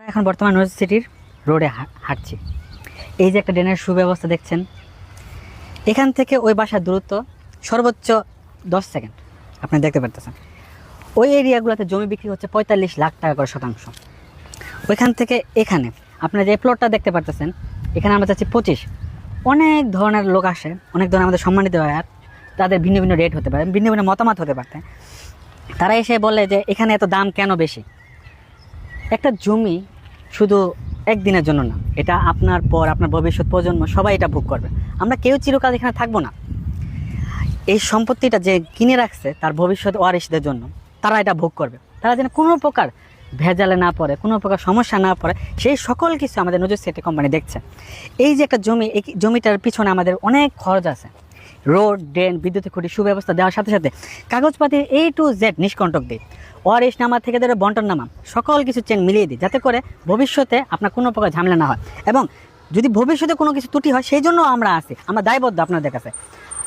এখন বর্তমান নর্থ সিটির রোডে হাঁটছি। এই যে একটা ড্রেনের সুব্যবস্থা দেখছেন, এখান থেকে ওই বাসার দূরত্ব সর্বোচ্চ 10 সেকেন্ড। আপনি দেখতে পারতেছেন ওই এরিয়াগুলোতে জমি বিক্রি হচ্ছে 45 লাখ টাকা করে শতাংশ। ওইখান থেকে এখানে আপনার যে প্লটটা দেখতে পারতেছেন, এখানে আমরা চাচ্ছি 25। অনেক ধরনের লোক আসে, অনেক ধরনের আমাদের সম্মানিত হয়, আর তাদের ভিন্ন ভিন্ন রেট হতে পারে, ভিন্ন ভিন্ন মতামত হতে পারতে। তারা এসে বলে যে এখানে এত দাম কেন বেশি। একটা জমি শুধু একদিনের জন্য না, এটা আপনার পর আপনার ভবিষ্যৎ প্রজন্ম সবাই এটা ভোগ করবে। আমরা কেউ চিরকাল এখানে থাকবো না। এই সম্পত্তিটা যে কিনে রাখছে তার ভবিষ্যৎ ওয়ারিশদের জন্য, তারা এটা ভোগ করবে। তারা যেন কোনো প্রকার ভেজালে না পড়ে, কোনো প্রকার সমস্যা না পড়ে, সেই সকল কিছু আমাদের নজর সিটি কোম্পানি দেখছে। এই যে একটা জমি, এই জমিটার পিছনে আমাদের অনেক খরচ আছে। রোড, ড্রেন, বিদ্যুতের খুঁটি সুব্যবস্থা দেওয়ার সাথে সাথে কাগজপাতি A to Z নিষ্কণ্টক দিই, ওয়ারিশ নামা থেকে ধরে বন্টন নামা সকল কিছু চেন মিলিয়ে দিই, যাতে করে ভবিষ্যতে আপনার কোনো প্রকার ঝামেলা না হয়। এবং যদি ভবিষ্যতে কোনো কিছু ত্রুটি হয়, সেই জন্য আমরা আছি, আমরা দায়বদ্ধ আপনাদের কাছে।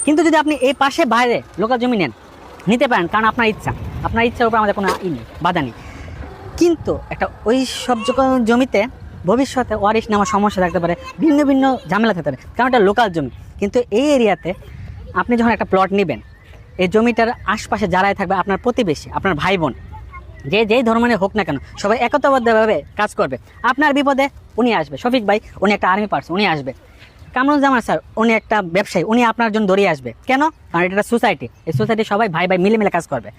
কিন্তু যদি আপনি এই পাশে বাইরে লোকাল জমি নেন, নিতে পারেন, কারণ আপনার ইচ্ছার উপর আমাদের কোনো নেই, বাধা নেই। কিন্তু একটা ওই সব জমিতে ভবিষ্যতে ওয়ারিশ নামা সমস্যা থাকতে পারে, ভিন্ন ভিন্ন ঝামেলা থাকতে পারে, কারণ এটা লোকাল জমি। কিন্তু এই এরিয়াতে আপনি যখন একটা প্লট নেবেন, এই জমিটার আশপাশে যারাই থাকবে, আপনার প্রতিবেশী, আপনার ভাই বোন, যেই ধর্মের হোক না কেন, সবাই একতাবদ্ধভাবে কাজ করবে। আপনার বিপদে উনি আসবে, শফিক ভাই উনি একটা আর্মি পার্সন, উনি আসবে। কামরুজ্জামান স্যার উনি একটা ব্যবসায়ী, উনি আপনার জন্য দৌড়িয়ে আসবে। কেন? কারণ এটা একটা সোসাইটি, এই সোসাইটি সবাই ভাই ভাই মিলে কাজ করবে।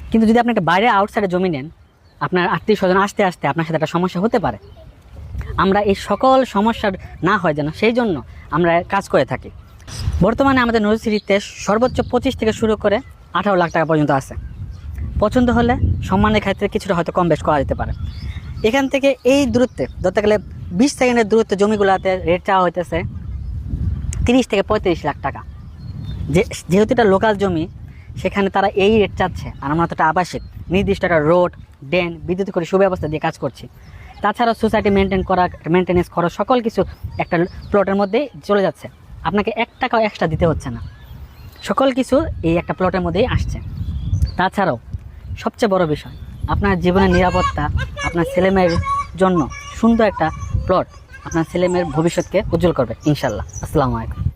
কিন্তু যদি আপনি একটা বাইরে আউটসাইডে জমি নেন, আপনার আত্মীয় স্বজন আসতে আসতে আপনার সাথে একটা সমস্যা হতে পারে। আমরা এই সকল সমস্যার না হয় যেন, সেই জন্য আমরা কাজ করে থাকি। বর্তমানে আমাদের নর্থ সিটিতে সর্বোচ্চ 25 থেকে শুরু করে 18 লাখ টাকা পর্যন্ত আছে। পছন্দ হলে সম্মানের ক্ষেত্রে কিছুটা হয়তো কম বেশ করা যেতে পারে। এখান থেকে এই দূরত্বে ধরতে গেলে 20 সেকেন্ডের দূরত্বে জমিগুলোতে রেট চাওয়া হইতেছে 30 থেকে 35 লাখ টাকা। যেহেতু এটা লোকাল জমি, সেখানে তারা এই রেট চাচ্ছে। আর আমরা তো একটা আবাসিক নির্দিষ্ট একটা রোড, ড্রেন, বিদ্যুৎ করে সুব্যবস্থা দিয়ে কাজ করছি। তাছাড়াও সোসাইটি মেনটেন্যান্স খরচ সকল কিছু একটা প্লটের মধ্যেই চলে যাচ্ছে। আপনাকে 1 টাকাও এক্সট্রা দিতে হচ্ছে না, সকল কিছু এই একটা প্লটের মধ্যেই আসছে। তাছাড়াও সবচেয়ে বড় বিষয়, আপনার জীবনের নিরাপত্তা, আপনার ছেলেমেয়ের জন্য সুন্দর একটা প্লট আপনার ছেলেমেয়ের ভবিষ্যৎকে উজ্জ্বল করবে ইনশাল্লাহ। আসসালামু আলাইকুম।